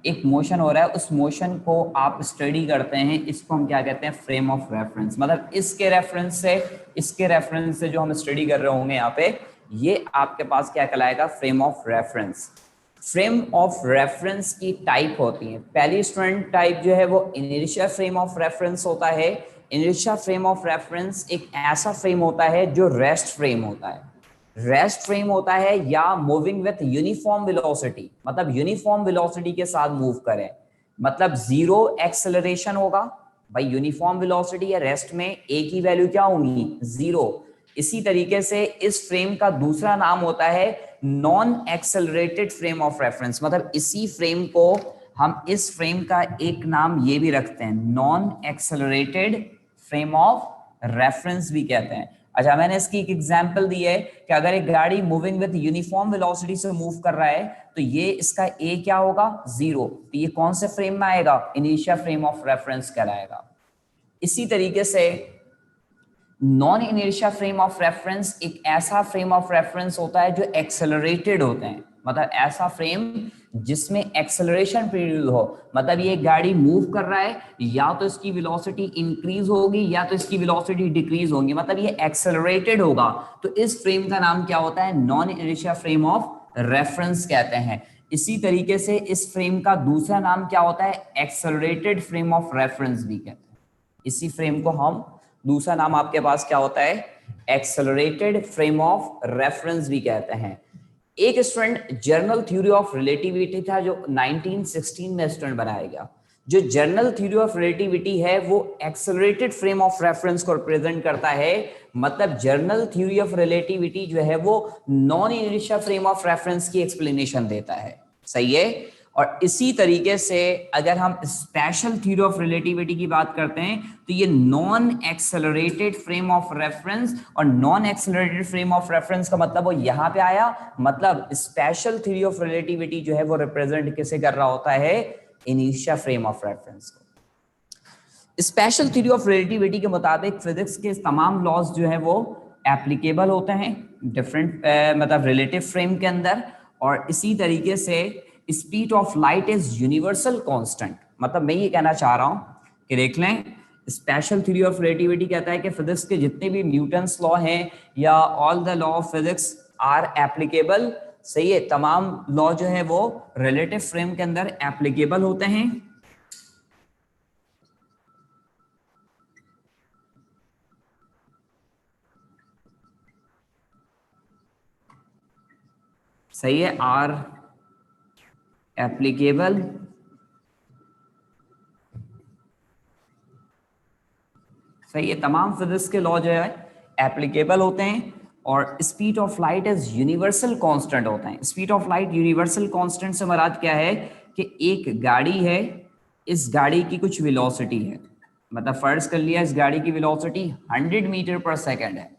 एक मोशन हो रहा है, उस मोशन को आप स्टडी करते हैं, इसको हम क्या कहते हैं, फ्रेम ऑफ रेफरेंस। मतलब इसके रेफरेंस से जो हम स्टडी कर रहे होंगे यहाँ पे, ये आपके पास क्या कहलाएगा, frame of reference. Frame of reference की टाइप होती है, पहली स्टूडेंट टाइप जो है वो इनर्शिया फ्रेम ऑफ रेफरेंस होता है। इनर्शिया फ्रेम ऑफ रेफरेंस एक ऐसा फ्रेम होता है जो रेस्ट फ्रेम होता है, रेस्ट फ्रेम होता है, या मूविंग विथ यूनिफॉर्म वेलोसिटी, मतलब यूनिफॉर्म वेलोसिटी के साथ मूव करें, मतलब जीरो एक्सेलरेशन होगा भाई, यूनिफॉर्म वेलोसिटी या रेस्ट में एक ही वैल्यू क्या होंगी, जीरो। इसी तरीके से इस फ्रेम का दूसरा नाम होता है non accelerated frame of reference, मतलब इसी फ्रेम को हम इस फ्रेम का एक नाम ये भी रखते हैं, non accelerated frame of reference भी कहते हैं। अच्छा, मैंने इसकी एक एग्जांपल दी है कि अगर एक गाड़ी मूविंग विद यूनिफॉर्म वेलोसिटी से मूव कर रहा है तो ये इसका ए क्या होगा, जीरो। तो ये कौन से फ्रेम में आएगा, इनिशियल फ्रेम ऑफ रेफरेंस कहलाएगा। इसी तरीके से non inertia frame of reference एक ऐसा फ्रेम ऑफ रेफरेंस होता है जो एक्सेलरेटेड होते हैं, मतलब ऐसा फ्रेम जिसमें एक्सेलरेशन पीरियड हो, मतलब ये गाड़ी मूव कर रहा है, या तो इसकी वेलोसिटी इंक्रीज होगी या तो इसकी वेलोसिटी डिक्रीज होगी, मतलब ये एक्सेलरेटेड होगा, तो इस फ्रेम का नाम क्या होता है, non inertia frame of reference कहते हैं। इसी तरीके से इस फ्रेम का दूसरा नाम क्या होता है, एक्सेलरेटेड फ्रेम ऑफ रेफरेंस भी कहते हैं। इसी फ्रेम को हम, दूसरा नाम आपके पास क्या होता है, एक्सेलरेटेड फ्रेम ऑफ रेफरेंस भी कहते हैं। एक student journal theory of relativity था जो 1916 में स्टूडेंट बनाया गया। जो जर्नल थ्योरी ऑफ रिलेटिविटी है वो एक्सेलरेटेड फ्रेम ऑफ रेफरेंस को रिप्रेजेंट करता है, मतलब जर्नल थ्योरी ऑफ रिलेटिविटी जो है वो non inertia frame of reference की एक्सप्लेनेशन देता है, सही है। और इसी तरीके से अगर हम स्पेशल थ्योरी ऑफ रिलेटिविटी की बात करते हैं तो ये non accelerated frame of reference, और non accelerated frame of reference का मतलब वो यहां पे आया, मतलब स्पेशल थ्योरी ऑफ रिलेटिविटी जो है वो रिप्रेजेंट किसे कर रहा होता है, इनिशियल फ्रेम ऑफ रेफरेंस को। स्पेशल थ्योरी ऑफ रिलेटिविटी के मुताबिक फिजिक्स के तमाम लॉज जो है वो एप्लीकेबल होते हैं डिफरेंट मतलब रिलेटिव फ्रेम के अंदर। और इसी तरीके से speed of light is universal constant, मतलब मैं ये कहना चाह रहा हूं कि देख लें, स्पेशल थ्योरी ऑफ रिलेटिविटी कहता है कि फिजिक्स के जितने भी न्यूटन्स लॉ हैं या all the law of physics are applicable, सही है, तमाम लॉ जो है वो रिलेटिव फ्रेम के अंदर एप्लीकेबल होते हैं। सही है, आर एप्लीकेबल, सही है, तमाम फिजिक्स के लॉ जो है एप्लीकेबल होते हैं। और speed of light is universal constant होते हैं। Speed of light universal constant से मुराद क्या है कि एक गाड़ी है, इस गाड़ी की कुछ वेलोसिटी है, मतलब फर्ज कर लिया इस गाड़ी की वेलोसिटी 100 मीटर पर सेकंड है।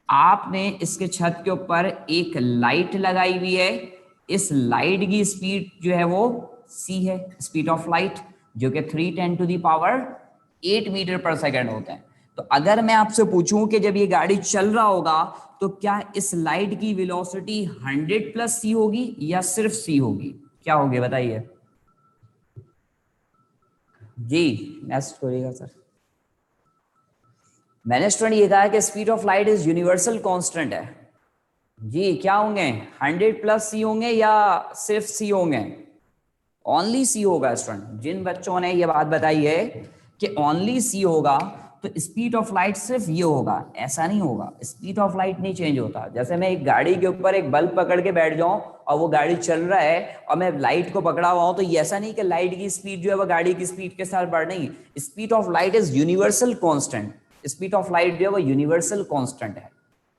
आपने इसके छत के ऊपर एक लाइट लगाई हुई है, इस लाइट की स्पीड जो है वो c है, स्पीड ऑफ लाइट, जो कि 3×10⁸ मीटर पर सेकंड होता है। तो अगर मैं आपसे पूछूं कि जब ये गाड़ी चल रहा होगा तो क्या इस लाइट की वेलोसिटी 100+c होगी या सिर्फ c होगी, क्या होगी बताइए जी, नेक्स्ट करिएगा सर। मैंने स्टूडेंट ये कहा कि speed of light is universal constant है जी, क्या होंगे 100+c होंगे या सिर्फ c होंगे, ओनली सी होगा। स्टूडेंट जिन बच्चों ने ये बात बताई है कि ओनली सी होगा तो स्पीड ऑफ लाइट सिर्फ ये होगा, ऐसा नहीं होगा, स्पीड ऑफ लाइट नहीं चेंज होता। जैसे मैं एक गाड़ी के ऊपर एक बल्ब पकड़ के बैठ जाऊं और वो गाड़ी चल रहा है और मैं लाइट को पकड़ा हुआ हूं, तो ये ऐसा नहीं कि लाइट की स्पीड जो है वो गाड़ी की स्पीड के साथ बढ़ रही है। Speed of light is universal constant, speed of light जो है वो यूनिवर्सल कांस्टेंट है,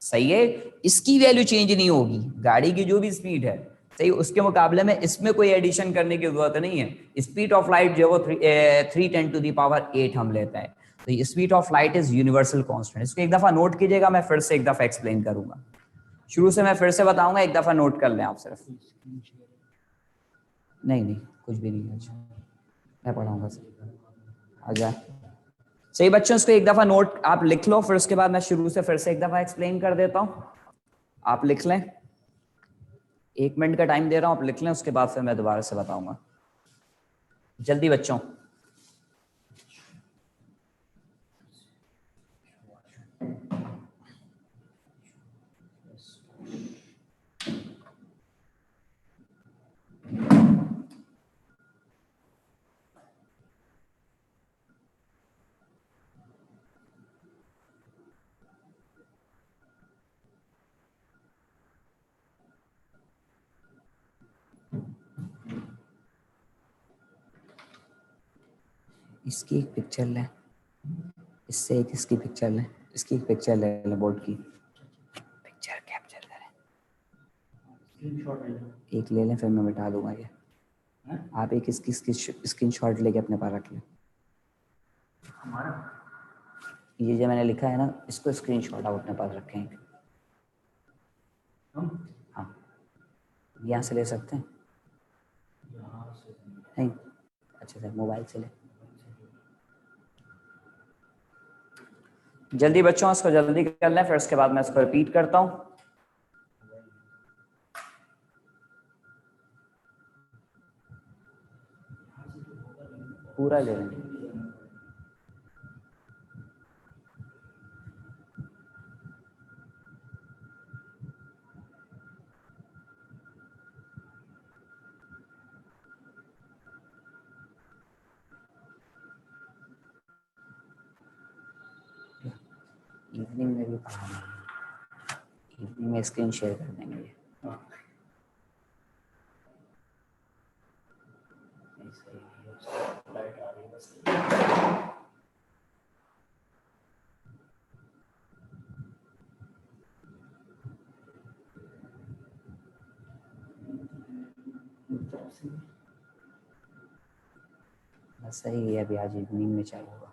सही है, इसकी वैल्यू चेंज नहीं होगी, गाड़ी की जो भी स्पीड है, सही, उसके मुकाबले में इसमें कोई एडिशन करने की जरूरत नहीं है। स्पीड ऑफ लाइट जो है वो 3×10⁸ हम लेते हैं। तो speed of light is universal constant, इसको एक दफा नोट कीजिएगा, मैं फिर से एक दफा एक्सप्लेन करूंगा, शुरू से मैं फिर से बताऊंगा, एक दफा नोट कर लें आप सिर्फ। नहीं कुछ भी नहीं है, मैं पढ़ाऊंगा सर, आ जाए। सही बच्चों, इसको एक दफा नोट आप लिख लो, फिर उसके बाद मैं शुरू से फिर से एक दफा एक्सप्लेन कर देता हूं, आप लिख लें, 1 मिनट का टाइम दे रहा हूं, आप लिख लें, उसके बाद फिर मैं दोबारा से बताऊंगा। जल्दी बच्चों। इसकी एक पिक्चर ले, इससे एक इसकी पिक्चर ले, इसकी एक पिक्चर ले ले, बोर्ड की पिक्चर कैप्चर करें, एक ले लें, फिर मैं मिटा दूंगा ये। आप एक इसकी स्क्रीनशॉट लेके अपने पास रख लें। हमारा ये जो मैंने लिखा है ना, इसको स्क्रीनशॉट आप अपने पास रखें। हाँ, यहाँ से ले सकते हैं? नहीं, अच्छा सर, मोबाइल से ले। जल्दी बच्चों, इसको जल्दी कर लें, फिर उसके बाद मैं इसको रिपीट करता हूँ। पूरा ले लेंगे। इवनिंग में भी पढ़ाना है, इवनिंग में स्क्रीन शेयर कर देंगे। बस सही है, अभी आज इवनिंग में चालू होगा,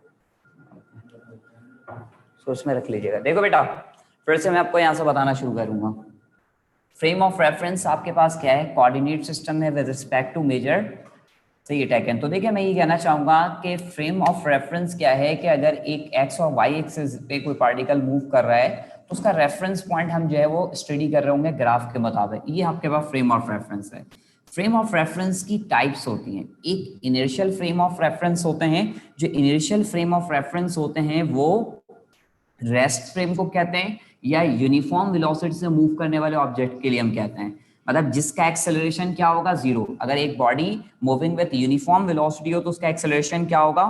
तो उसमें रख लीजिएगा। देखो बेटा, फिर से मैं आपको यहाँ से बताना शुरू करूंगा। फ्रेम ऑफ रेफरेंस आपके पास क्या है? कोऑर्डिनेट सिस्टम है विद रिस्पेक्ट टू मेजर, सही है, टेकन। तो देखिए, मैं ये कहना चाहूंगा कि फ्रेम ऑफ रेफरेंस क्या है कि अगर एक एक्स और वाई एक्सिस पे कोई पार्टिकल मूव कर रहा है तो उसका रेफरेंस पॉइंट हम जो है वो स्टडी कर रहे होंगे ग्राफ के मुताबिक। ये आपके पास फ्रेम ऑफ रेफरेंस है। फ्रेम ऑफ रेफरेंस की टाइप्स होती हैं। एक इनर्शियल फ्रेम ऑफ रेफरेंस होते हैं। जो इनर्शियल फ्रेम ऑफ रेफरेंस होते हैं वो रेस्ट फ्रेम को कहते हैं, या यूनिफॉर्म वेलोसिटी से मूव करने वाले ऑब्जेक्ट के लिए हम कहते हैं। मतलब जिसका एक्सेलरेशन क्या होगा? जीरो। अगर एक body moving with uniform velocity हो तो उसका एक्सेलरेशन क्या होगा?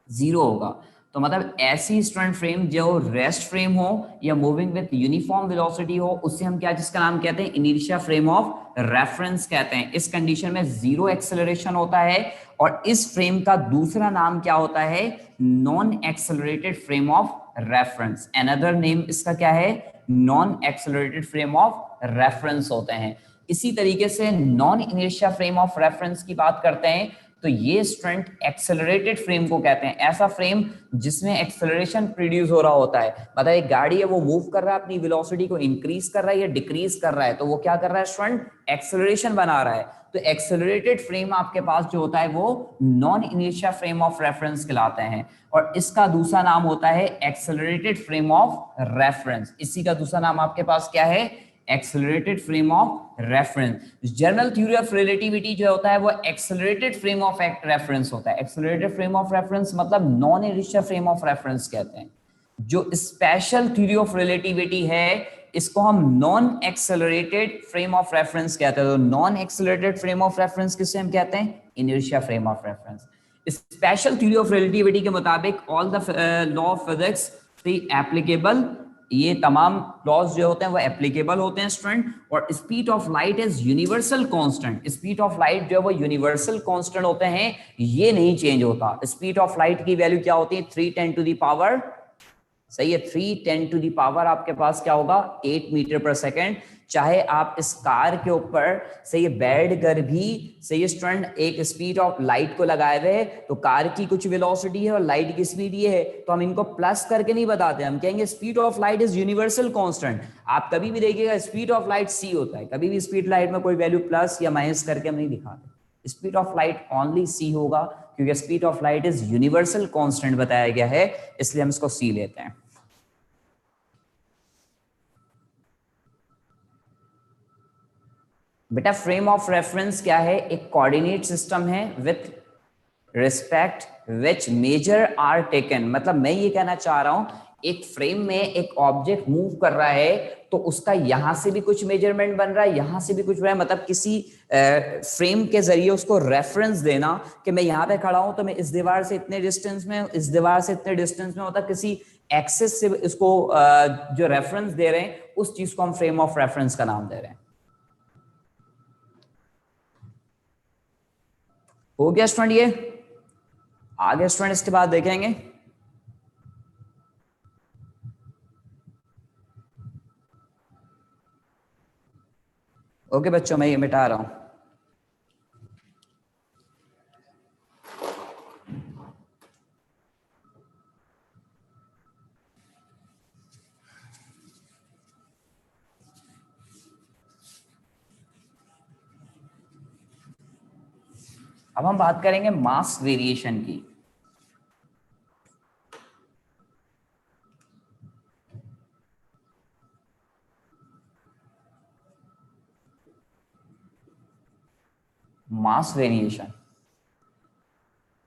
जीरो होगा। तो मतलब ऐसी स्टूडेंट फ्रेम जो रेस्ट फ्रेम हो या मूविंग विद यूनिफॉर्म वेलोसिटी हो, उससे हम क्या, जिसका नाम कहते हैं इनर्शिया फ्रेम ऑफ रेफरेंस कहते हैं। इस कंडीशन में जीरो एक्सेलरेशन होता है। और इस फ्रेम का दूसरा नाम क्या होता है? Non accelerated frame of reference. Another name इसका क्या है? Non accelerated frame of reference होते हैं। इसी तरीके से non inertia frame of reference की बात करते हैं तो ये स्टूडेंट एक्सेलरेटेड फ्रेम को कहते हैं। ऐसा फ्रेम जिसमें एक्सेलरेशन प्रोड्यूस हो रहा होता है। मतलब एक गाड़ी है, वो मूव कर रहा है, अपनी वेलोसिटी को इंक्रीज कर रहा है या डिक्रीज कर रहा है, तो वो क्या कर रहा है स्टूडेंट? एक्सेलरेशन बना रहा है। तो एक्सेलरेटेड फ्रेम आपके पास जो होता है वो non inertia frame of reference कहलाते हैं। और इसका दूसरा नाम होता है एक्सेलरेटेड फ्रेम ऑफ रेफरेंस। इसी का दूसरा नाम आपके पास क्या है? Accelerated frame of reference. General theory of relativity जो होता है वो एक्सेलरेटेड फ्रेम ऑफ रेफरेंस होता है। एक्सेलरेटेड फ्रेम ऑफ रेफरेंस मतलब non inertia frame of reference कहते हैं। जो स्पेशल थ्योरी ऑफ रिलेटिविटी है इसको हम non accelerated frame of reference कहते हैं। तो non accelerated frame of reference किसे हम कहते हैं? Inertia frame of reference. Special theory of relativity के मुताबिक all the law of physics applicable, ये तमाम लॉज जो होते हैं वो एप्लीकेबल होते हैं स्टूडेंट। और speed of light is universal constant. Speed of light जो है वो यूनिवर्सल कांस्टेंट होते हैं, ये नहीं चेंज होता। स्पीड ऑफ लाइट की वैल्यू क्या होती है? 3×10⁻, सही है, 3×10⁻ आपके पास क्या होगा? 8 मीटर पर सेकेंड। चाहे आप इस कार के ऊपर सही बैठ कर भी सही स्टूडेंट एक स्पीड ऑफ लाइट को लगाए हुए, तो कार की कुछ वेलोसिटी है और लाइट की स्पीड ये है, तो हम इनको प्लस करके नहीं बताते, हम कहेंगे speed of light is universal constant. आप कभी भी देखिएगा स्पीड ऑफ लाइट सी होता है, कभी भी स्पीड लाइट में कोई वैल्यू प्लस या माइनस करके हम नहीं दिखाते। स्पीड ऑफ लाइट ओनली सी होगा, क्योंकि speed of light is universal constant बताया गया है, इसलिए हम इसको सी लेते हैं। बेटा फ्रेम ऑफ रेफरेंस क्या है? एक कोऑर्डिनेट सिस्टम है with respect which measure are taken, मतलब मैं ये कहना चाह रहा हूं एक फ्रेम में एक ऑब्जेक्ट मूव कर रहा है तो उसका यहां से भी कुछ मेजरमेंट बन रहा है, यहां से भी कुछ बन रहा है, मतलब किसी फ्रेम के जरिए उसको रेफरेंस देना कि मैं यहाँ पे खड़ा हूं तो मैं इस दीवार से इतने डिस्टेंस में, इस दीवार से इतने डिस्टेंस में, मतलब किसी एक्सेस से इसको जो रेफरेंस दे रहे हैं उस चीज को हम फ्रेम ऑफ रेफरेंस का नाम दे रहे हैं। हो गया स्टूडेंट? ये आगे स्टूडेंट इसके बाद देखेंगे। ओके बच्चों, मैं ये मिटा रहा हूं। अब हम बात करेंगे मास वेरिएशन की। मास वेरिएशन,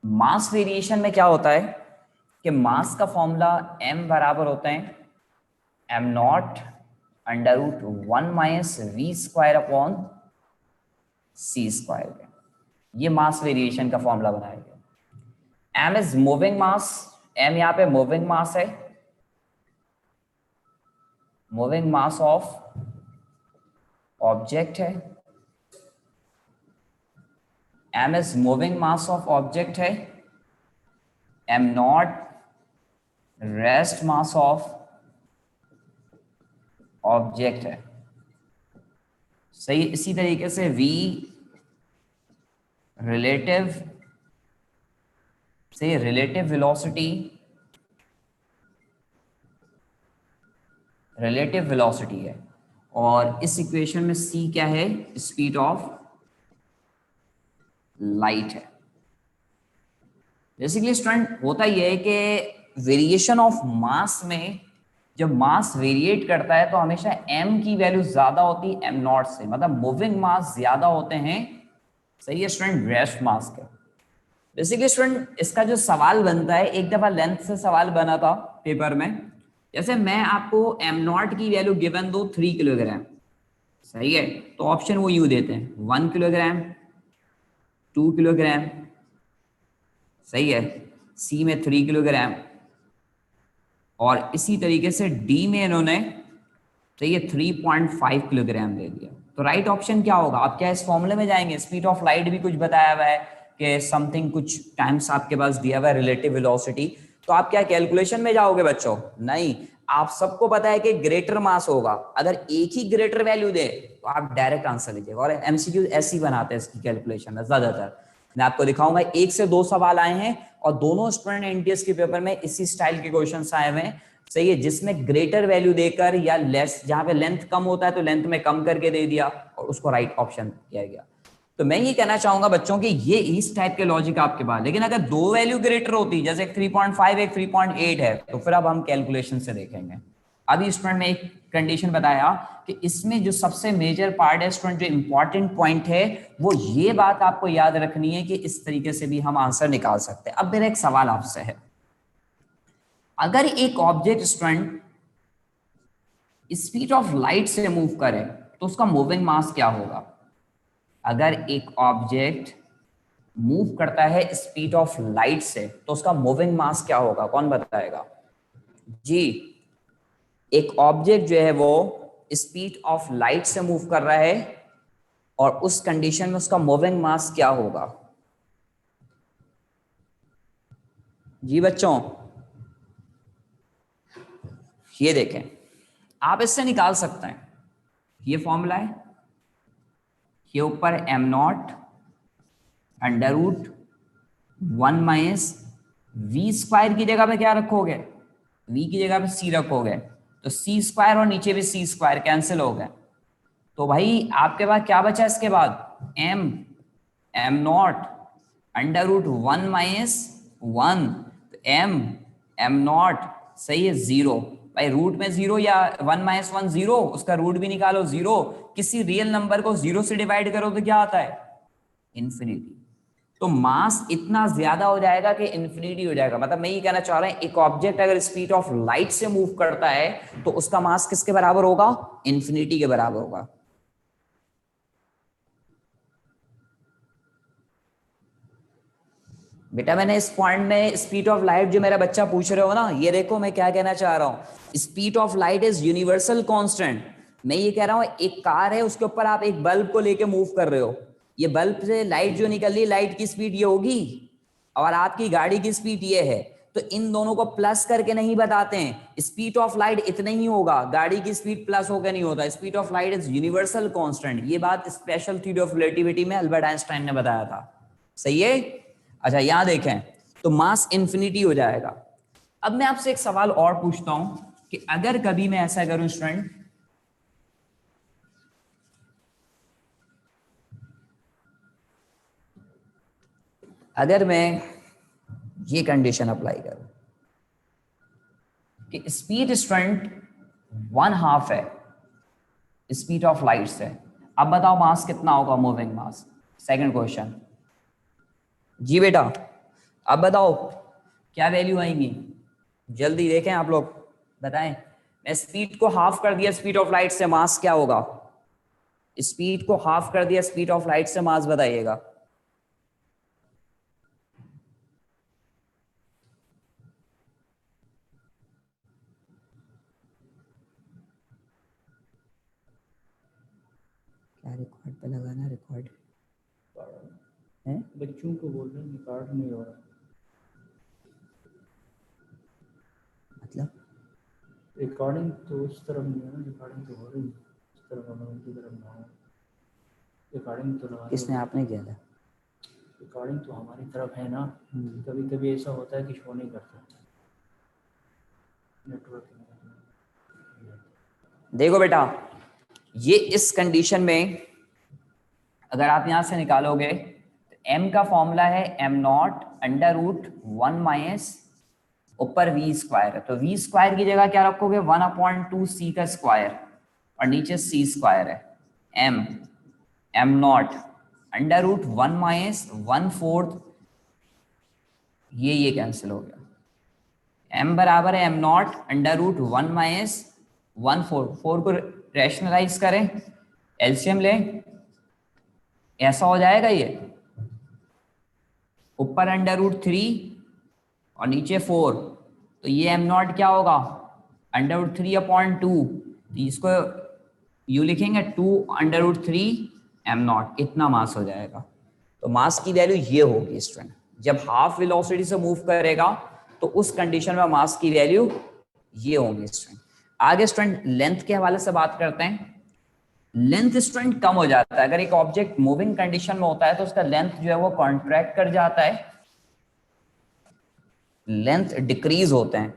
मास वेरिएशन में क्या होता है कि मास का फॉर्मूला m बराबर होता है m not under root 1 minus V square upon C square. ये मास वेरिएशन का फॉर्मूला बनाया गया। m is moving mass, m यहाँ पे मूविंग मास है, मूविंग मास ऑफ ऑब्जेक्ट है, m is moving mass of object है, m not rest mass of object है। सही। इसी तरीके से v रिलेटिव से रिलेटिव वेलोसिटी, रिलेटिव वेलोसिटी है, और इस इक्वेशन में c क्या है? स्पीड ऑफ लाइट है। बेसिकली स्टूडेंट होता यह है कि वेरिएशन ऑफ मास में जब मास वेरिएट करता है तो हमेशा m की वैल्यू ज्यादा होती है m नॉट से, मतलब मूविंग मास ज्यादा होते हैं। सही है स्टूडेंट, रेस्ट मास के। बेसिकली स्टूडेंट इसका जो सवाल बनता है, एक दफा लेंथ से सवाल बना था पेपर में, जैसे मैं आपको m नॉट की वैल्यू गिवन दो 3 किलोग्राम, सही है, तो ऑप्शन वो यूं देते हैं 1 किलोग्राम, 2 किलोग्राम, सही है, सी में 3 किलोग्राम, और इसी तरीके से डी में इन्होंने सही है 3.5 किलोग्राम दे दिया। तो राइट ऑप्शन क्या होगा? आप क्या इस फॉर्मूले में जाएंगे? स्पीड ऑफ लाइट भी कुछ बताया हुआ है कि समथिंग कुछ टाइम्स आपके पास दिया हुआ है रिलेटिव वेलोसिटी, तो आप क्या कैलकुलेशन में जाओगे बच्चों? नहीं, आप सबको पता है कि ग्रेटर मास होगा, अगर एक ही ग्रेटर वैल्यू दे तो आप डायरेक्ट आंसर लीजिएगा। और एमसीक्यू ऐसे ही बनाते हैं इसकी कैलकुलेशन में ज्यादातर। मैं आपको दिखाऊंगा, 1 से 2 सवाल आए हैं और दोनों स्टूडेंट एनटीएस के पेपर में इसी स्टाइल के क्वेश्चंस आए हुए हैं, सही है, जिसमें ग्रेटर वैल्यू देकर या लेस, जहां पे लेंथ कम होता है तो लेंथ में कम करके दे दिया और उसको राइट ऑप्शन किया गया। तो मैं ये कहना चाहूंगा बच्चों कि ये इस टाइप के लॉजिक आपके पास, लेकिन अगर दो वैल्यू ग्रेटर होती, जैसे 3.5 एक 3.8 है, तो फिर अब हम कैलकुलेशन से देखेंगे। अभी स्टूडेंट ने एक कंडीशन बताया कि इसमें जो सबसे मेजर पार्ट है स्टूडेंट, जो इंपॉर्टेंट पॉइंट है, वो ये बात आपको याद रखनी है कि इस तरीके से भी हम आंसर निकाल सकते हैं। अब मेरा एक सवाल आपसे है, अगर एक object student speed of light से मूव करे तो उसका मूविंग मास क्या होगा? अगर एक ऑब्जेक्ट मूव करता है स्पीड ऑफ लाइट से तो उसका मूविंग मास क्या होगा? कौन बताएगा जी? एक ऑब्जेक्ट जो है वो स्पीड ऑफ लाइट से मूव कर रहा है और उस कंडीशन में उसका मूविंग मास क्या होगा? जी बच्चों, ये देखें, आप इससे निकाल सकते हैं, ये फॉर्मूला है, ये ऊपर M not under root 1 minus V square की जगह पे क्या रखोगे? वी की जगह पे सी रखोगे, तो सी स्क्वायर और नीचे भी सी स्क्वायर कैंसिल हो गए, तो भाई आपके पास क्या बचा इसके बाद? M not under root 1 minus 1, M not, सही है, 0। भाई रूट में 0 या 1 माइनस 1 0, उसका रूट भी निकालो 0। किसी रियल नंबर को 0 से डिवाइड करो तो क्या आता है? इन्फिनिटी। तो मास इतना ज्यादा हो जाएगा कि इन्फिनिटी हो जाएगा। मतलब मैं ये कहना चाह रहा हूं, एक ऑब्जेक्ट अगर स्पीड ऑफ लाइट से मूव करता है तो उसका मास किसके बराबर होगा? इन्फिनिटी के बराबर होगा। बेटा मैंने इस पॉइंट में स्पीड ऑफ लाइट जो मेरा बच्चा पूछ रहे हो ना, ये देखो मैं क्या कहना चाह रहा हूं, speed of light is universal constant. मैं ये कह रहा हूं एक कार है, उसके ऊपर आप एक बल्ब को लेके मूव कर रहे हो, ये बल्ब से लाइट जो निकल रही है, लाइट की स्पीड ये होगी और आपकी गाड़ी की स्पीड ये है। तो इन दोनों को प्लस करके नहीं बताते हैं, स्पीड ऑफ लाइट इतना ही होगा, गाड़ी की स्पीड प्लस होकर नहीं होता। Speed of light is universal constant. ये बात स्पेशल थ्योरी ऑफ रिलेटिविटी में अल्बर्ट आइंस्टाइन ने बताया था। सही है। अच्छा यहां देखें तो मास इंफिनिटी हो जाएगा। अब मैं आपसे एक सवाल और पूछता हूं कि अगर कभी मैं ऐसा करूं स्टूडेंट, अगर मैं ये कंडीशन अप्लाई करूं कि स्पीड स्टूडेंट 1/2 है स्पीड ऑफ लाइट से, अब बताओ मास कितना होगा, मूविंग मास। Second question. जी बेटा अब बताओ क्या वैल्यू आएंगी, जल्दी देखें आप लोग बताएं। मैं स्पीड को हाफ कर दिया स्पीड ऑफ लाइट से, मास क्या होगा? स्पीड को हाफ कर दिया स्पीड ऑफ लाइट से, मास बताइएगा। क्या रिकॉर्ड पे लगाना, रिकॉर्ड है? बच्चों को बोल रहे हैं रिकॉर्ड नहीं हो रहा। मतलब रिकॉर्डिंग तो उस तरफ नहीं है ना, रिकॉर्डिंग तो हो रही है इस तरफ, हमें उनकी तरफ ना हो। रिकॉर्डिंग तो लगा, किसने आपने किया था? रिकॉर्डिंग तो हमारी तरफ है ना। कभी कभी ऐसा होता है कि शो नहीं करता नेटवर्क। देखो बेटा ये इस कंडीशन में अगर आप यहां से निकालोगे तो m का फॉर्मूला है m0 √1 माइनस ऊपर v स्क्वायर है, तो v स्क्वायर की जगह क्या रखोगे? 1/2 c का स्क्वायर और नीचे c स्क्वायर है। m0 √1 माइनस 1/4, ये कैंसिल हो गया। m बराबर है m0 √1 माइनस 1/4, 4 को रैशनलाइज करें, एलसीएम लें, ऐसा हो जाएगा ये, ऊपर √3 और नीचे 4, तो ये m0 क्या होगा? √3/2, तो इसको यू लिखेंगे 2 √3 m0, इतना मास हो जाएगा। तो मास की वैल्यू ये होगी स्टूडेंट, जब हाफ वेलोसिटी से मूव करेगा तो उस कंडीशन में मास की वैल्यू ये होगी स्टूडेंट। आगे स्टूडेंट लेंथ के हवाले से बात करते हैं। लेंथ स्टूडेंट कम हो जाता है, अगर एक ऑब्जेक्ट मूविंग कंडीशन में होता है तो उसका लेंथ जो है वो कॉन्ट्रैक्ट कर जाता है, लेंथ डिक्रीज होते हैं,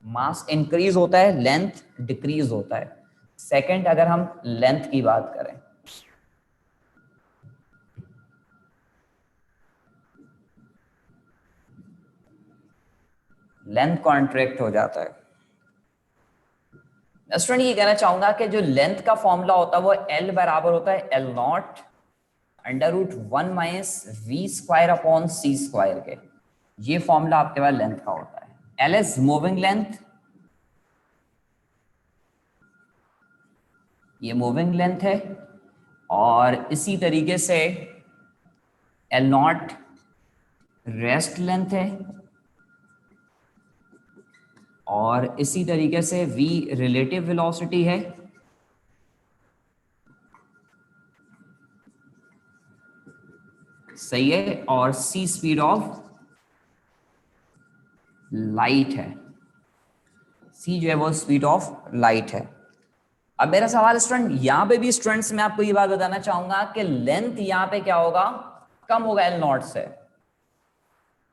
मास इंक्रीज होता है, लेंथ डिक्रीज होता है। सेकंड अगर हम लेंथ की बात करें, लेंथ कॉन्ट्रैक्ट हो जाता है। स्टूडेंट ये कहना चाहूंगा कि जो लेंथ का फॉर्मूला होता है वो L बराबर होता है L0 √1 minus v square upon c square के। ये फॉर्मूला आपके पास लेंथ का होता है। L इज मूविंग लेंथ, ये मूविंग लेंथ है, और इसी तरीके से L0 रेस्ट लेंथ है, और इसी तरीके से v रिलेटिव वेलोसिटी है, सही है, और c स्पीड ऑफ लाइट है, c जो है वो स्पीड ऑफ लाइट है। अब मेरा सवाल स्टूडेंट यहां पे भी स्टूडेंट्स मैं आपको ये बात बताना चाहूंगा कि लेंथ यहां पे क्या होगा? कम होगा L0 से।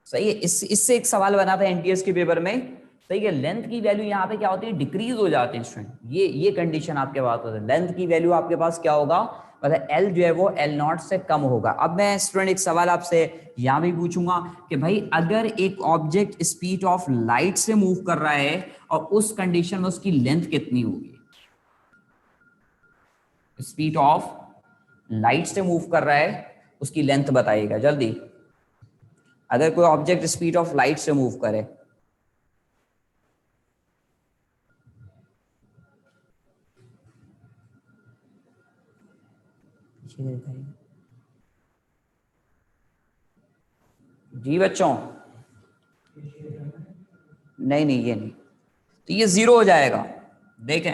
सही है, इससे एक सवाल बना था एनटीएस के पेपर में। सही है, लेंथ की वैल्यू यहाँ पे क्या होती है? डिक्रीज हो जाती है स्टूडेंट। ये कंडीशन आपके पास होता है, लेंथ की वैल्यू आपके पास क्या होगा? मतलब L जो है वो L0 से कम होगा। अब मैं स्टूडेंट एक सवाल आपसे यहाँ भी पूछूंगा कि भाई अगर एक ऑब्जेक्ट स्पीड ऑफ लाइट से मूव कर रहा है और उस कंडीशन में उसकी लेंथ कितनी होगी? स्पीड ऑफ लाइट से मूव कर रहा है, उसकी लेंथ बताइएगा जल्दी। अगर कोई ऑब्जेक्ट स्पीड ऑफ लाइट से मूव करे, जी बच्चों, नहीं नहीं ये नहीं, तो ये जीरो हो जाएगा। देखें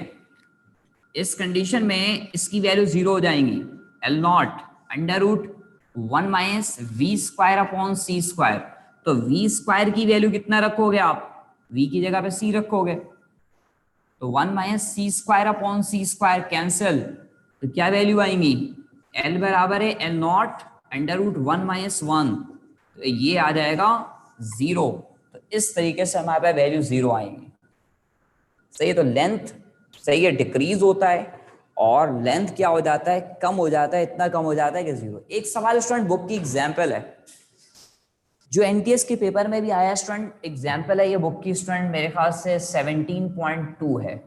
इस कंडीशन में इसकी वैल्यू जीरो हो जाएंगी। L not under root 1 minus V square upon C square. तो वी स्क्वायर की वैल्यू कितना रखोगे आप, वी की जगह पे सी रखोगे, तो 1 minus C square upon C square cancel, तो क्या वैल्यू आएंगी, एल बराबर है L not under root 1 minus 1, तो ये आ जाएगा जीरो। तो इस तरीके से हमारे पास वैल्यू जीरो आएंगी। सही है, तो लेंथ सही है डिक्रीज होता है और लेंथ क्या हो जाता है, कम हो जाता है, इतना कम हो जाता है कि जीरो। एक सवाल स्टूडेंट बुक की एग्जांपल है जो एनटीएस के पेपर में भी आया स्टूडेंट, एग्जांपल है ये बुक की स्टूडेंट, मेरे ख्याल से 17.2 है।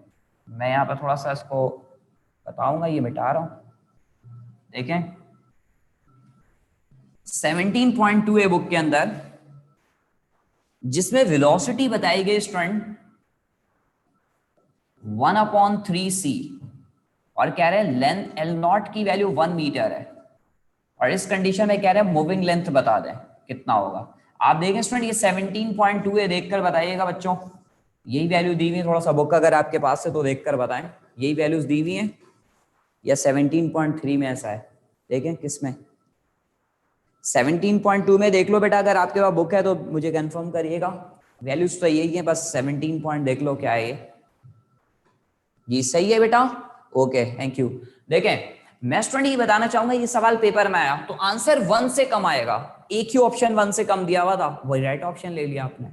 मैं यहाँ पर थोड़ा सा इसको बताऊंगा, ये मिटा रहा हूं, देखें 17.2 है बुक के अंदर, जिसमें वेलोसिटी बताई गई स्टूडेंट 1/3c और कह रहे हैं लेंथ एल नॉट की वैल्यू 1 मीटर है, और इस कंडीशन में कह रहे हैं मूविंग लेंथ बता दें कितना होगा। आप देखें स्टूडेंट ये 17.2 है, देखकर बताइएगा बच्चों, यही वैल्यू दी हुई है, थोड़ा सा बुक अगर आपके पास है तो देखकर बताएं, यही वैल्यूज दी हुई हैं या 17.3 में ऐसा है, देखें किस में, 17.2 में देख लो बेटा, अगर आपके पास बुक है तो मुझे कंफर्म करिएगा, वैल्यूज तो यही है, बस 17 पॉइंट देख लो क्या है ये, जी सही है बेटा, ओके थैंक यू। देखें मैं स्टूडेंट ये बताना चाहूंगा, ये सवाल पेपर में आया तो आंसर 1 से कम आएगा, एक ही ऑप्शन 1 से कम दिया हुआ था, वही राइट ऑप्शन ले लिया आपने।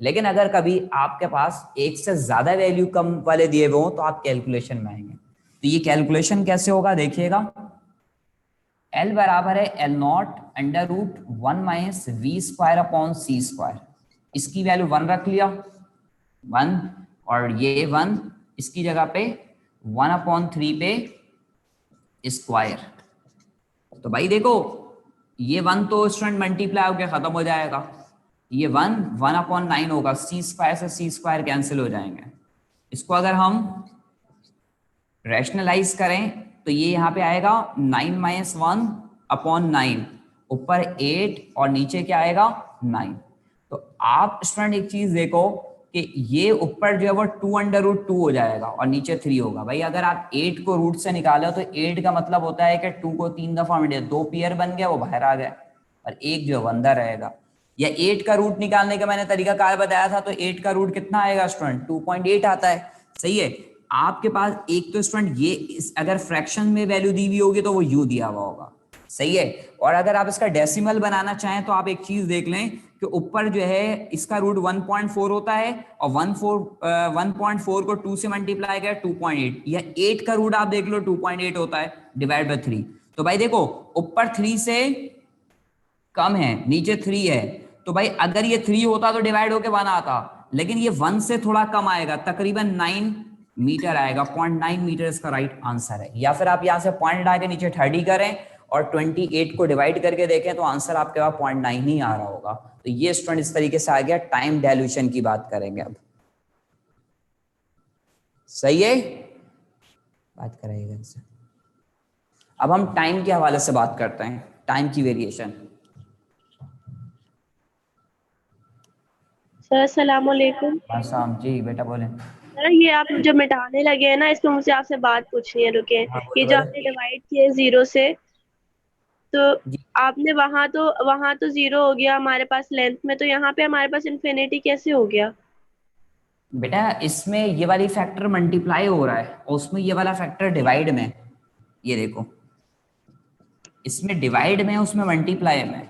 लेकिन अगर कभी आपके पास एक से ज्यादा वैल्यू कम वाले दिए हुए हो तो आप कैलकुलेशन में आएंगे। तो ये कैलकुलेशन कैसे होगा देखिएगा, एल बराबर है L not under root 1 minus V square upon C square, इसकी वैल्यू 1 रख लिया 1, और ये 1 इसकी जगह पे 1/3 पे स्क्वायर। तो भाई देखो ये 1 तो स्टूडेंट मल्टीप्लाई होकर खत्म हो जाएगा, ये 1/9 होगा, सी स्क्वायर से सी स्क्वायर कैंसिल हो जाएंगे। इसको अगर हम रैशनलाइज करें तो ये यहाँ पे आएगा 9 - 1/9, ऊपर 8 और नीचे क्या आएगा 9। तो आप स्टूडेंट एक चीज देखो कि ये ऊपर जो है वो 2/√2 हो जाएगा और नीचे 3 होगा। भाई अगर आप 8 को रूट से निकालो तो 8 का मतलब होता है कि 2 को 3 दफा मिले, 2 पेयर बन गया, वो बाहर आ गया, और एक जो है अंदर रहेगा। या 8 का रूट निकालने का मैंने तरीका कार बताया था, तो 8 का रूट कितना आएगा स्टूडेंट 2.8 आता है। सही है, आपके पास एक तो स्टूडेंट ये अगर फ्रैक्शन में वैल्यू दी हुई होगी तो वो यू दिया हुआ होगा, सही है। और अगर आप इसका डेसिमल बनाना चाहें तो आप एक चीज देख लें कि ऊपर जो है इसका रूट 1.4 होता है और 1.4 को 2 से मल्टीप्लाई किया 2.8, या 8 का रूट आप देख लो 2.8 होता है डिवाइड बाय 3। तो भाई देखो ऊपर 3 से कम है, नीचे 3 है, तो भाई अगर ये 3 होता तो डिवाइड होके 1 आता, लेकिन ये 1 से थोड़ा कम आएगा, तकरीबन 9 मीटर आएगा, 0.9 मीटर इसका राइट आंसर है। या फिर आप यहाँ से पॉइंट डाल के नीचे 30 करें और 28 को डिवाइड करके देखें तो आंसर आपके पास 0.9 ही आ रहा होगा। तो ये स्टूडेंट इस तरीके से आ गया। टाइम डाइल्यूशन की बात करेंगे अब, सही है, बात करेंगे इनसे। अब हम टाइम के हवाले से बात करते हैं, टाइम की वेरिएशन। सर अस्सलाम वालेकुम। शाम जी बेटा बोले। सर ये आप जो मिटाने लगे हैं ना, इसमें मुझे आपसे बात पूछनी है, रुके। हाँ ये बोले जो बोले। आपने डिवाइड किया 0 से, तो जी आपने वहां तो 0 हो गया हमारे पास लेंथ में, तो यहाँ पे हमारे पास इन्फिनिटी कैसे हो गया? बेटा इसमें ये वाली फैक्टर मल्टीप्लाई हो रहा है और उसमें ये वाला फैक्टर डिवाइड में, ये देखो इसमें डिवाइड में उसमें मल्टीप्लाई में।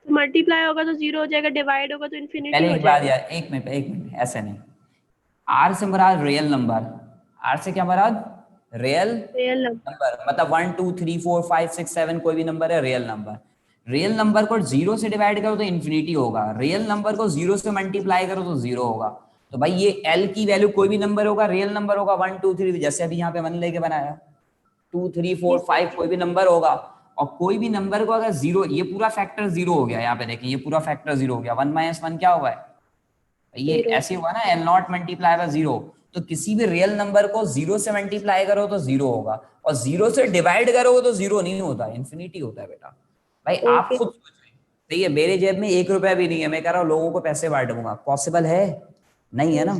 तो मल्टीप्लाई होगा तो 0 हो जाएगा, डिवाइड होगा तो इन्फिनिटी पहले हो एक बात जाएगा। यार, एक मिनट ऐसे नहीं, आर से मराद रियल नंबर, आर से क्या मराद रियल रियल नंबर। नंबर, मतलब 1 2 3 4 5 6 7 कोई भी नंबर है रियल नंबर। रियल नंबर को 0 से डिवाइड करो तो इन्फिनिटी होगा, रियल नंबर को 0 से मल्टीप्लाई करो तो 0 होगा। तो भाई ये एल की वैल्यू कोई भी नंबर होगा, रियल नंबर होगा 1 2 3, जैसे अभी यहाँ पे 1 लेके बनाया, 2 3 4 5 कोई भी नंबर होगा, और कोई भी नंबर को अगर जीरो, ये पूरा फैक्टर जीरो हो गया, यहाँ पे देखें ये पूरा फैक्टर जीरो हो गया, 1 माइनस 1 क्या हुआ है, ये Zero. ऐसे हुआ ना, L not multiply by zero. तो किसी भी रियल नंबर को जीरो से मल्टीप्लाई करो तो जीरो होगा, और जीरो से डिवाइड करोगे तो जीरो नहीं होता, इन्फिनिटी होता है बेटा। भाई आप Okay. खुद सोचें, ठीक है, मेरे जेब में 1 रुपया भी नहीं है, मैं कह रहा हूँ लोगों को पैसे बांट दूंगा, पॉसिबल है? नहीं है ना,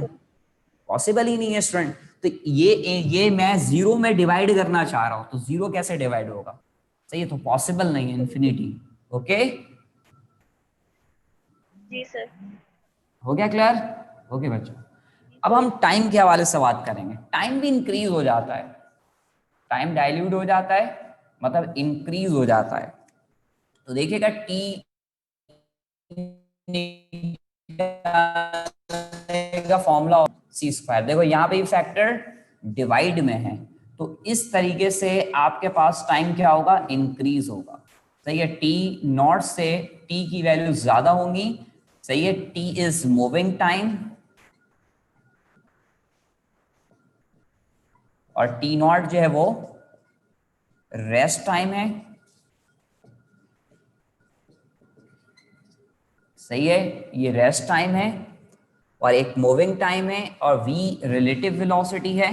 पॉसिबल ही नहीं है स्टूडेंट। तो ये मैं जीरो में डिवाइड करना चाह रहा हूँ, तो जीरो कैसे डिवाइड होगा, सही है, तो पॉसिबल नहीं है इन्फिनिटी। ओके, जी सर। हो गया क्लियर? ओके बच्चों, अब हम टाइम के हवाले से बात करेंगे। टाइम भी इंक्रीज हो जाता है, टाइम डाइल्यूट हो जाता है, मतलब इंक्रीज हो जाता है। तो देखिएगा टी का फॉर्मूला सी स्क्वायर, देखो यहाँ पे फैक्टर डिवाइड में है, तो इस तरीके से आपके पास टाइम क्या होगा, इंक्रीज होगा। सही है, टी नॉट से टी की वैल्यू ज्यादा होंगी। सही है, टी इज मूविंग टाइम और टी नॉट जो है वो रेस्ट टाइम है। सही है, ये रेस्ट टाइम है और एक मूविंग टाइम है, और v रिलेटिव वेलोसिटी है।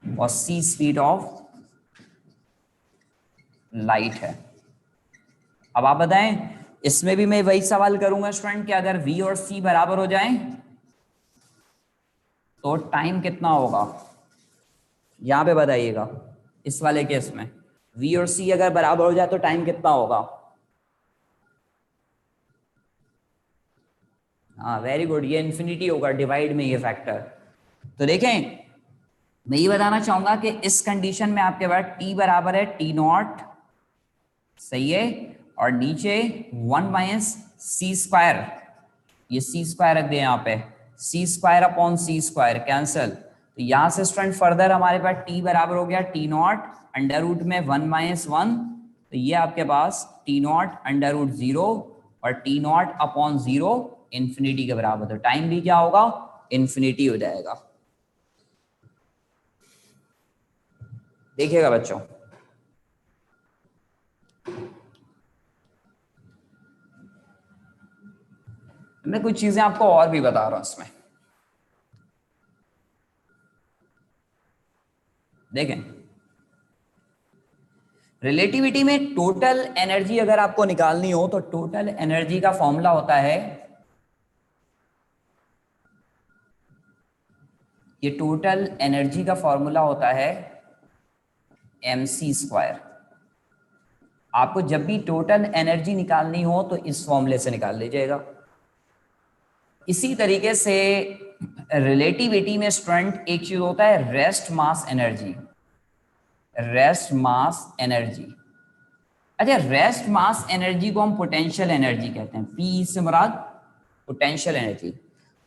और c स्पीड ऑफ लाइट है। अब आप बताएं, इसमें भी मैं वही सवाल करूंगा स्टूडेंट कि अगर v और c बराबर हो जाएं तो टाइम कितना होगा, यहां पे बताइएगा। इस वाले केस में v और c अगर बराबर हो जाए तो टाइम कितना होगा? हाँ वेरी गुड, ये इन्फिनिटी होगा, डिवाइड में ये फैक्टर। तो देखें, मैं ये बताना चाहूंगा कि इस कंडीशन में आपके पास t बराबर है टी नॉट, सही है, और नीचे 1 माइनस सी स्क्वायर, ये सी स्क्वायर रख दे यहाँ पे, सी square upon C square cancel. तो यहां से स्टूडेंट फर्दर हमारे पास t बराबर हो गया टी नॉट अंडर रूट में 1 माइनस 1, तो ये आपके पास टी नॉट अंडर रूट 0 और टी नॉट अपॉन 0 इन्फिनिटी के बराबर। तो टाइम भी क्या होगा, इन्फिनिटी हो जाएगा। देखिएगा बच्चों, मैं कुछ चीजें आपको और भी बता रहा हूं इसमें। देखें, रिलेटिविटी में टोटल एनर्जी अगर आपको निकालनी हो तो टोटल एनर्जी का फॉर्मूला होता है, ये टोटल एनर्जी का फॉर्मूला होता है mc स्क्वायर। आपको जब भी टोटल एनर्जी निकालनी हो तो इस फॉर्मूले से निकाल लीजिएगा। इसी तरीके से रिलेटिविटी में स्टूडेंट एक चीज होता है rest mass energy, rest mass energy. अच्छा, रेस्ट मास एनर्जी को हम पोटेंशियल एनर्जी कहते हैं, पी से मुराद potential energy.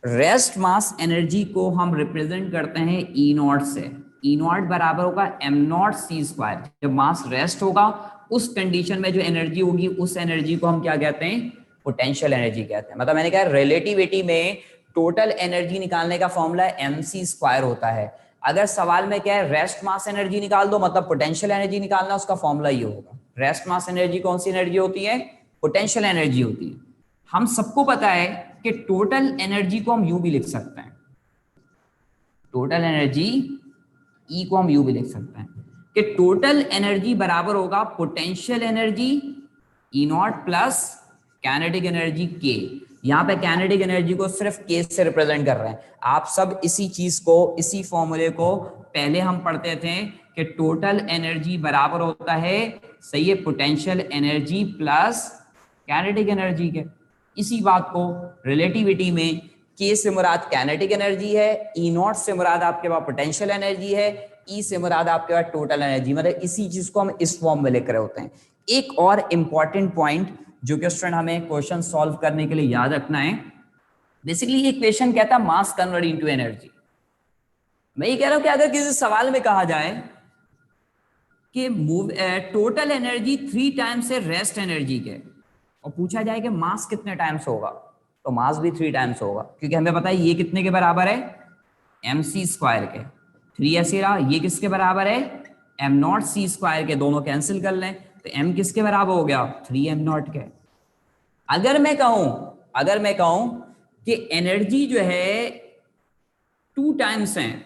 Rest mass energy को हम रिप्रेजेंट करते हैं ई नॉट से, ई नॉट बराबर होगा एम नॉट सी स्क्वायर। जब मास रेस्ट होगा उस कंडीशन में जो एनर्जी होगी उस एनर्जी को हम क्या कहते हैं, पोटेंशियल एनर्जी कहते हैं। मतलब मैंने कहा रिलेटिविटी में टोटल एनर्जी निकालने का फॉर्मूला एम सी स्क्वायर होता है। अगर सवाल में क्या है रेस्ट मास एनर्जी निकाल दो, मतलब पोटेंशियल एनर्जी निकालना, उसका फॉर्मूला ये होगा। रेस्ट मास एनर्जी कौन सी एनर्जी होती है, पोटेंशियल एनर्जी होती है। हम सबको पता है कि टोटल एनर्जी को हम यूं भी लिख सकते हैं, टोटल एनर्जी ई को हम यूं भी लिख सकते हैं कि टोटल एनर्जी बराबर होगा potential energy E not plus kinetic energy के। यहां पे काइनेटिक एनर्जी को सिर्फ के से रिप्रेजेंट कर रहे हैं। आप सब इसी चीज को, इसी फॉर्मूले को पहले हम पढ़ते थे कि टोटल एनर्जी बराबर होता है, सही है, potential energy plus kinetic energy के। इसी बात को रिलेटिविटी में के से मुराद काइनेटिक एनर्जी है, ई नॉट से मुराद आपके पास पोटेंशियल एनर्जी है, ई से मुराद आपके पास टोटल एनर्जी, मतलब इसी चीज को हम इस फॉर्म में लिख रहे होते हैं। एक और इंपॉर्टेंट पॉइंट जो कि स्टूडेंट हमें क्वेश्चन सॉल्व करने के लिए याद रखना है, बेसिकली ये क्वेश्चन कहता है मास कन्वर्ट इनटू एनर्जी। मैं ये कह रहा हूं कि अगर किसी सवाल में कहा जाए कि टोटल एनर्जी 3 टाइम्स है रेस्ट एनर्जी के, और पूछा जाए कि मास कितने टाइम्स होगा, तो मास भी 3 टाइम्स होगा, क्योंकि हमें पता है ये कितने के बराबर है, एम सी स्क्वायर के, 3 ऐसे रहा, ये किसके बराबर है, एम नॉट सी स्क्वायर के, दोनों कैंसिल कर लें तो एम किसके बराबर हो गया, 3 एम नॉट के। अगर मैं कहूं कि एनर्जी जो है 2 टाइम्स है,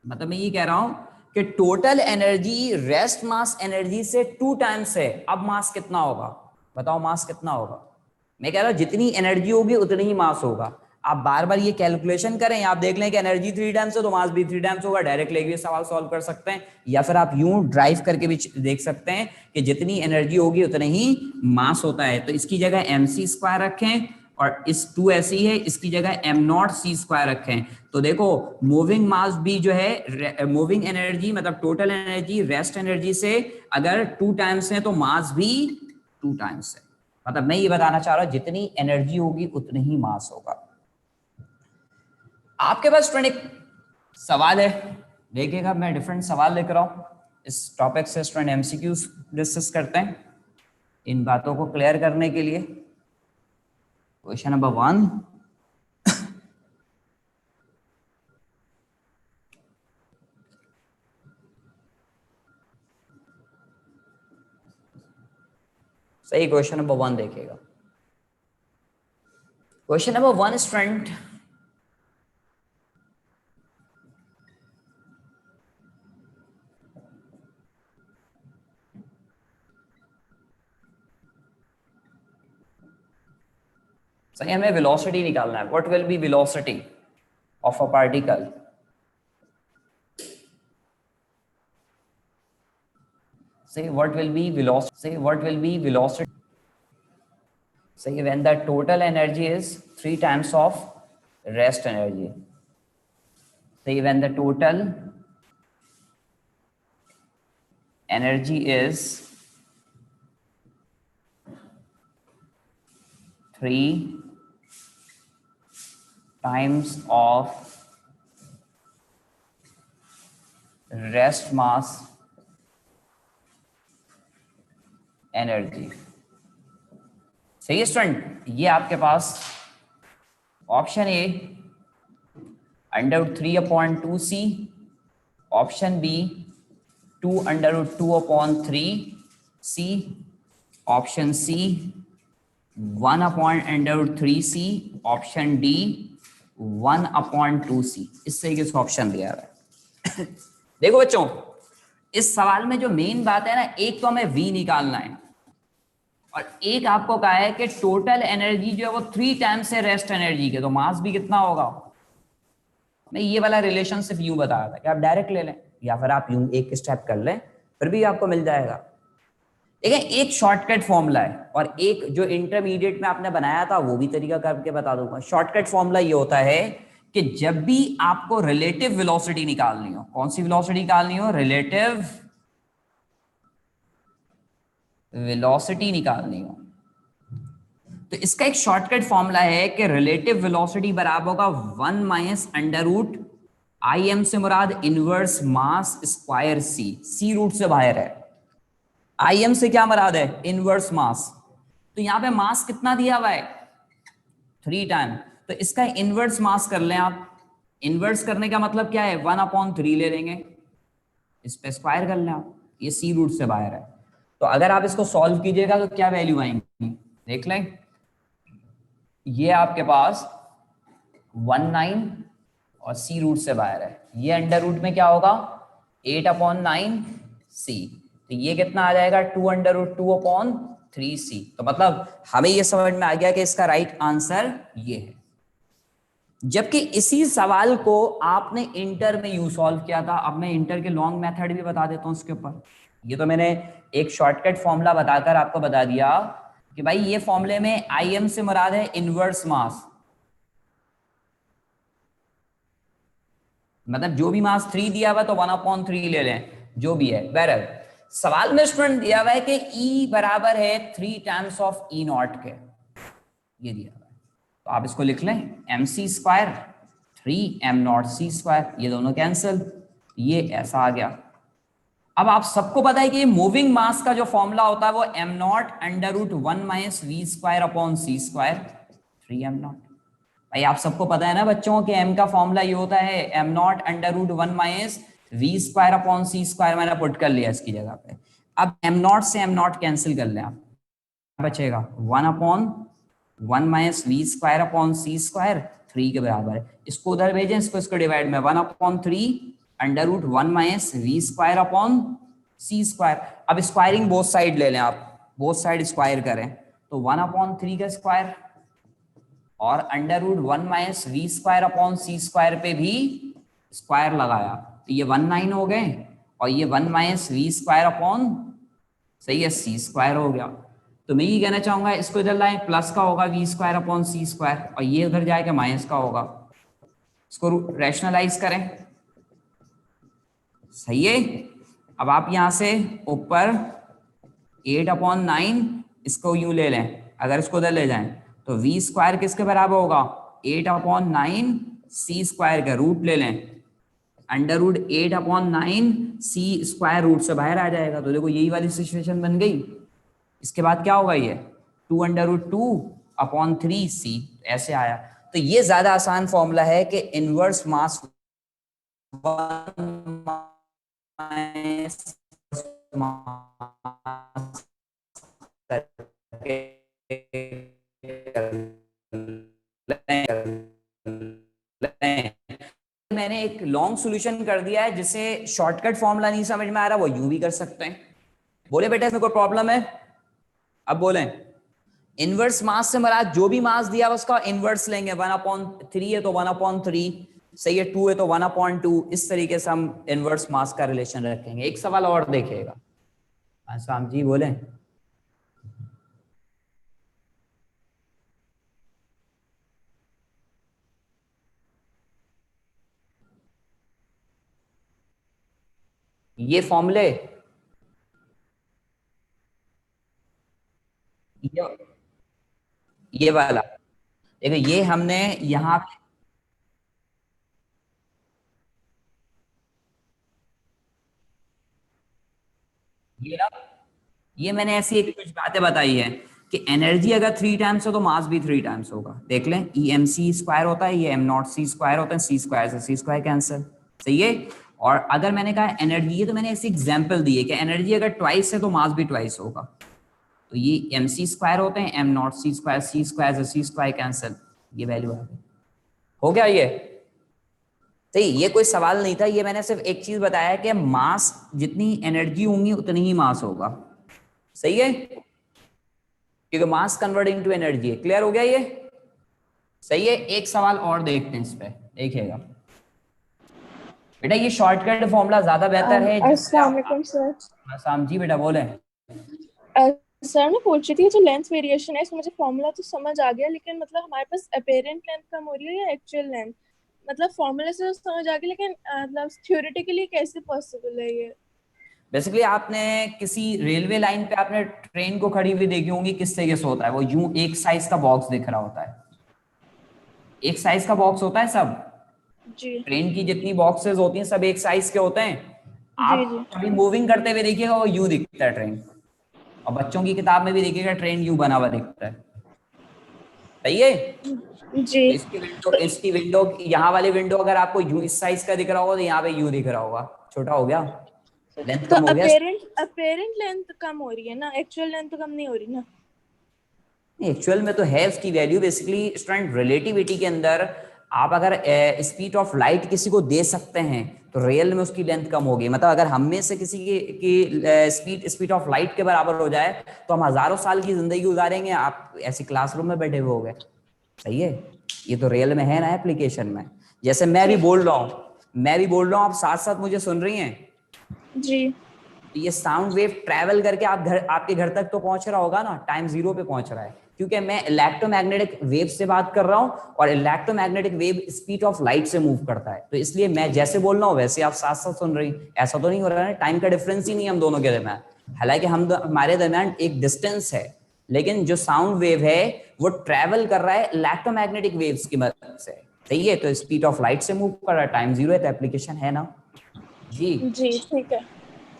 मतलब मैं ये कह रहा हूं कि total energy rest mass energy से 2 टाइम्स है, अब मास कितना होगा, बताओ मास कितना होगा। मैं कह रहा हूं जितनी एनर्जी होगी उतनी ही मास होगा। आप बार बार ये कैलकुलेशन करें, आप देख लें कि एनर्जी 3 टाइम्स है तो मास भी 3 टाइम्स होगा, डायरेक्ट लेके सवाल सॉल्व कर सकते हैं, या फिर आप यूं ड्राइव करके भी देख सकते हैं कि जितनी एनर्जी होगी उतनी ही मास होता है। तो इसकी जगह एम सी स्क्वायर रखें और इस 2 ऐसी है, इसकी जगह एम नॉट सी स्क्वायर रखें। तो देखो मूविंग मास भी जो है, मूविंग एनर्जी मतलब टोटल एनर्जी रेस्ट एनर्जी से अगर 2 टाइम्स है तो मास भी 2 टाइम्स है। मतलब मैं ये बताना चाह रहा हूं जितनी एनर्जी होगी उतनी ही मास होगा। आपके पास स्टूडेंट एक सवाल है, देखिएगा मैं डिफरेंट सवाल लेकर आऊं इस टॉपिक से, स्टूडेंट एमसीक्यूज डिस्कस करते हैं इन बातों को क्लियर करने के लिए। क्वेश्चन नंबर 1, सही क्वेश्चन नंबर 1 देखिएगा। क्वेश्चन नंबर 1 स्टूडेंट, सही हमें वेलोसिटी निकालना है। What will be velocity of a particle. Say what will be velocity. Say what will be velocity. Say when the total energy is 3 times of rest energy. Say when the total energy is 3 times of rest mass energy. सही है student, ये आपके पास option A √3/2c, option B 2√2/3c, option C 1/√3c, option D 1/2c। इससे किस option दिया है। देखो बच्चों इस सवाल में जो मेन बात है ना, एक तो हमें v निकालना है और एक आपको कहा है कि टोटल एनर्जी जो है वो 3 टाइम्स है रेस्ट एनर्जी के, तो मास भी कितना होगा। मैं ये वाला रिलेशनशिप यूं बताया था कि आप डायरेक्ट ले लें या फिर आप यूं एक स्टेप कर लें, फिर भी आपको मिल जाएगा। देखिए एक शॉर्टकट फॉर्मूला है और एक जो इंटरमीडिएट में आपने बनाया था वो भी तरीका करके बता दूंगा। शॉर्टकट फॉर्मूला ये होता है कि जब भी आपको रिलेटिव वेलोसिटी निकालनी हो, कौन सी वेलोसिटी निकालनी हो, रिलेटिव वेलोसिटी निकालनी हो, तो इसका एक शॉर्टकट फॉर्मूला है कि रिलेटिव वेलोसिटी बराबर होगा 1 माइनस √IM से मुराद इनवर्स मास स्क्वायर सी, सी रूट से बाहर है, IM से क्या मुराद है, इनवर्स मास। तो यहां पे मास कितना दिया हुआ है, 3 टाइम, तो इसका इनवर्स मास कर लें आप। इनवर्स करने का मतलब क्या है, 1/3 ले लेंगे, इस पे स्क्वायर कर लें आप, ये सी रूट से बाहर है। तो अगर आप इसको सॉल्व कीजिएगा तो क्या वैल्यू आएंगी देख लें। ये आपके पास 19 और सी रूट से बाहर है, ये अंडर रूट में क्या होगा 8/9c, तो ये कितना आ जाएगा 2√2/3c। तो मतलब हमें ये समझ में आ गया कि इसका राइट आंसर ये है। जबकि इसी सवाल को आपने इंटर में यूज सॉल्व किया था। अब मैं इंटर के लॉन्ग मेथड भी बता देता हूं उसके ऊपर। ये तो मैंने एक शॉर्टकट फॉर्मूला बताकर आपको बता दिया कि भाई ये फॉर्मूले में IM से मुराद है इनवर्स मास, मतलब जो भी मास 3 दिया हुआ तो 1/3 ले लें, जो भी है। बहरहाल सवाल में स्टूडेंट दिया हुआ है कि E बराबर है 3 टाइम्स ऑफ E0 के, ये दिया हुआ है, तो आप इसको लिख लें mc स्क्वायर 3m0c², ये दोनों कैंसिल, ये ऐसा आ गया। अब आप सबको पता है कि मूविंग मास का जो फॉर्मूला होता है वो m0 √1 - v² / c², 3m0। भाई आप सबको पता है ना बच्चों कि m का फॉर्मूला ये होता है m not under root 1 minus v square upon c square, मैंने पुट कर लिया इसकी जगह पे। अब m नॉट से m नॉट कैंसिल कर लें आप, बचेगा 1 upon 1 minus V square upon C square 3 के बराबर है। इसको उधर भेजें, इसको डिवाइड में 1 upon 3 under root 1 minus V square upon C square. अब स्क्वायरिंग बोथ साइड ले लें आप, बोथ साइड स्क्वायर करें तो 1 अपॉन 3 का स्क्वायर और under root 1 minus V square upon C square पे भी स्क्वायर लगाया तो ये 19 हो गए, और ये 1 माइनस वी स्क्वायर अपॉन, सही है, सी स्क्वायर हो गया। तो मैं ये कहना चाहूंगा इसको इधर लाएं, प्लस का होगा V square upon C square, और ये उधर जाएगा माइनस का होगा। इसको रैशनलाइज करें, सही है। अब आप यहां से ऊपर 8 अपॉन 9 इसको यूं ले लें, अगर इसको उधर ले जाएं तो वी स्क्वायर किसके बराबर होगा 8 अपॉन 9 सी स्क्वायर का रूट ले लें, अंडर रूट 8 अपॉन 9 सी स्क्वायर रूट से बाहर आ जाएगा। तो देखो यही वाली सिचुएशन बन गई। इसके बाद क्या होगा, ये 2 अंडर रूट 2 अपॉन 3 सी ऐसे आया। तो ये ज्यादा आसान फॉर्मूला है कि इनवर्स मास मैंने एक लॉन्ग सॉल्यूशन कर दिया है, जिसे शॉर्टकट फॉर्मूला नहीं समझ में आ रहा वो यूं भी कर सकते हैं। बोले बेटा इसमें कोई प्रॉब्लम है? अब बोलें। इनवर्स मास से मराद जो भी मास दिया उसका इनवर्स लेंगे, 1/3 है तो 1/3, सही है, 2 है तो 1/2, इस तरीके से हम इनवर्स मास का रिलेशन रखेंगे। एक सवाल और देखिएगा, आसाम जी बोले। ये फॉर्मूले ये वाला देखो, ये हमने यहाँ ये ना, ये मैंने ऐसी एक कुछ बातें बताई है कि एनर्जी अगर 3 टाइम्स हो तो मास भी 3 टाइम्स होगा। देख लें, ई एम सी स्क्वायर होता है, ये एम नॉट सी स्क्वायर होता है, सी स्क्वायर से सी स्क्वायर कैंसिल, सही है। और अगर मैंने कहा एनर्जी, ये तो मैंने ऐसी एग्जांपल दी है कि एनर्जी अगर ट्वाइस है तो मास भी ट्वाइस होगा। तो ये एम सी स्क्वायर होते हैं, एम नॉट सी स्क्वायर से सी स्क्वायर कैंसिल, ये वैल्यू आ गई। हो गया ये सही। ये कोई सवाल नहीं था, ये मैंने सिर्फ एक चीज बताया कि मास जितनी एनर्जी होंगी उतनी ही मास होगा, सही है, क्योंकि मास कन्वर्टिंग टू एनर्जी है। क्लियर हो गया ये, सही है। एक सवाल और देखते हैं इस पे, देखिएगा बेटा, ये शॉर्टकट फॉर्मूला ज्यादा बेहतर है। अस्सलाम वालेकुम सर। आसाम जी बेटा बोले। सर मैं पूछ रही थी जो लेंथ वेरिएशन है, इसमें मुझे फॉर्मूला तो समझ आ गया, लेकिन मतलब हमारे पास अपेरेंट लेंथ कम हो रही है या एक्चुअल लेंथ, मतलब फॉर्मूले से तो समझ आ गया, लेकिन मतलब थ्योरेटिकली कैसे पॉसिबल है ये? बेसिकली आपने किसी रेलवे लाइन पे आपने ट्रेन को खड़ी हुई देखी होंगी, किस तरीके से होता है वो, यूं एक साइज का बॉक्स दिख रहा होता है, एक साइज का बॉक्स होता है सब। जी ट्रेन की जितनी बॉक्सेस होती हैं सब एक साइज के होते हैं। जी आप जी कभी मूविंग करते हुए देखिएगा वो यूं दिखता है ट्रेन, और बच्चों की किताब में भी देखिएगा ट्रेन यूं बना हुआ दिखता है, सही है। जी। तो इसकी विंडो यहाँ वाली विंडो अगर आपको यूं इस साइज का दिख रहा होगा तो यहाँ पे यूं दिख रहा होगा, छोटा हो गया, लेंथ तो कम हो गया। अपेरेंट लेंथ कम हो रही है ना, एक्चुअल लेंथ तो कम नहीं हो रही ना? एक्चुअल में तो है उसकी वैल्यू। बेसिकली स्टूडेंट रिलेटिविटी के अंदर आप अगर स्पीड ऑफ लाइट किसी को दे सकते हैं तो रियल में उसकी लेंथ कम होगी। मतलब अगर हम में से किसी की स्पीड ऑफ लाइट के बराबर हो जाए तो हम हजारों साल की जिंदगी गुजारेंगे, आप ऐसे क्लासरूम में बैठे हुए हो गए, सही है। ये तो रियल में है ना एप्लीकेशन में। जैसे मैं भी बोल रहा हूँ, आप साथ साथ मुझे सुन रही हैं। जी ये साउंड वेव ट्रैवल करके आपके घर तक तो पहुंच रहा होगा ना, टाइम 0 पे पहुंच रहा है, क्योंकि मैं इलेक्ट्रोमैग्नेटिक वेव से बात कर रहा हूं और electromagnetic wave speed of light से मूव करता है। तो इसलिए मैं जैसे बोल रहा हूं वैसे आप साथ साथ सुन रही। ऐसा तो नहीं हो रहा है, टाइम का डिफरेंस ही नहीं है हम दोनों के दरमियान। हालांकि हमारे दरमियान एक डिस्टेंस है, लेकिन जो साउंड वेव है वो ट्रैवल कर रहा है इलेक्ट्रोमैग्नेटिक वेव्स की मदद से, सही है। तो स्पीड ऑफ लाइट से मूव कर रहा है, टाइम 0 है, तो एप्लीकेशन है ना जी। जी ठीक है,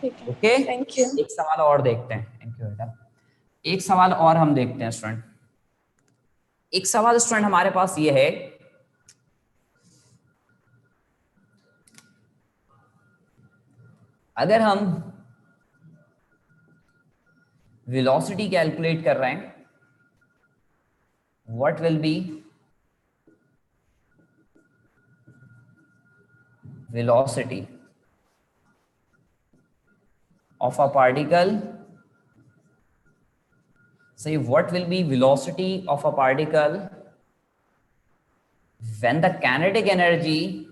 ठीक है, ओके, थैंक यू। एक सवाल और देखते हैं। थैंक यू बेटा। एक सवाल और हम देखते हैं स्टूडेंट। एक सवाल स्टूडेंट हमारे पास ये है अगर हम वेलोसिटी कैलकुलेट कर रहे हैं, what will be velocity of a particle, say what will be velocity of a particle when the kinetic energy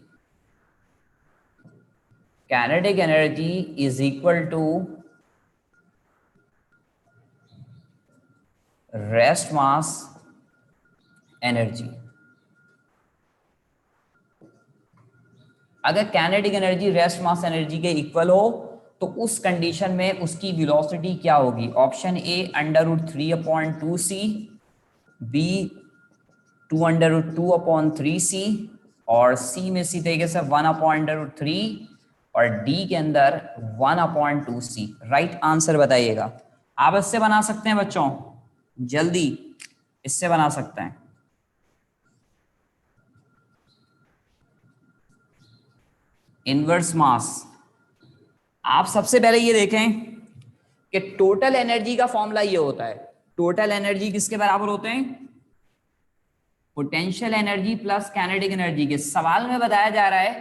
is equal to rest mass energy. अगर kinetic energy rest mass energy के equal हो तो उस condition में उसकी velocity क्या होगी? Option A √3/2c, B 2√2/3c, और सी में इसी तरीके से 1/√3, और डी के अंदर 1/2c. राइट आंसर बताइएगा. आप इससे बना सकते हैं बच्चों, जल्दी इससे बना सकते हैं. इनवर्स मास. आप सबसे पहले ये देखें कि टोटल एनर्जी का फॉर्मूला ये होता है. टोटल एनर्जी किसके बराबर होते हैं? Potential energy plus kinetic energy के. सवाल में बताया जा रहा है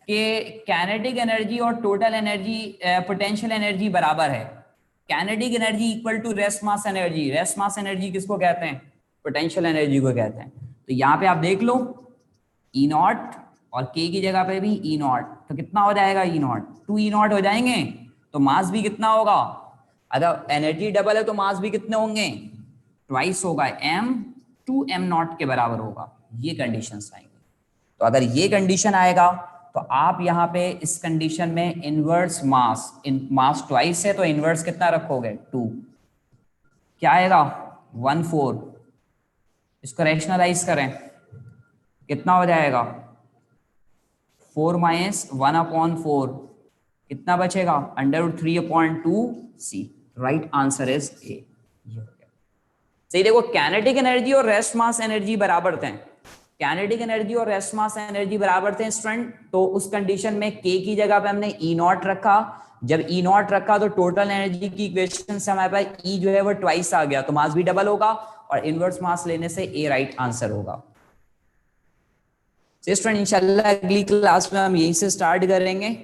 कि काइनेटिक एनर्जी और टोटल एनर्जी पोटेंशियल एनर्जी बराबर है. Kinetic energy equal to rest mass energy. Rest mass energy किसको कहते हैं? पोटेंशियल एनर्जी को कहते हैं. तो यहाँ पे आप देख लो E0 और K की जगह पे भी E0, तो कितना हो जाएगा? E0 2 E0 हो जाएंगे. तो मास भी कितना होगा? अगर एनर्जी डबल है तो मास भी कितने होंगे? ट्वाइस होगा. m 2m0 के बराबर होगा. ये कंडीशंस आएंगे. तो अगर ये कंडीशन आएगा तो आप यहाँ पे इस कंडीशन में इनवर्स मास, मास ट्वाइस है तो इनवर्स कितना रखोगे? 2. क्या आएगा? 1/4. इसको रैशनलाइज करें, कितना हो जाएगा? 4 - 1/4. कितना बचेगा? √3/2c. Right answer is a. सही. देखो काइनेटिक एनर्जी और रेस्ट मास एनर्जी बराबर थे. काइनेटिक एनर्जी और रेस्ट मास एनर्जी बराबर थे स्टूडेंट. तो उस कंडीशन में K की जगह पे हमने E0 रखा. जब E0 रखा तो टोटल एनर्जी की इक्वेशन से हमारे पास E जो है वो ट्वाइस आ गया, तो मास भी डबल होगा, और इनवर्स मास लेने से A राइट आंसर होगा. स्टूडेंट इंशाल्लाह अगली क्लास में हम यहीं से स्टार्ट करेंगे.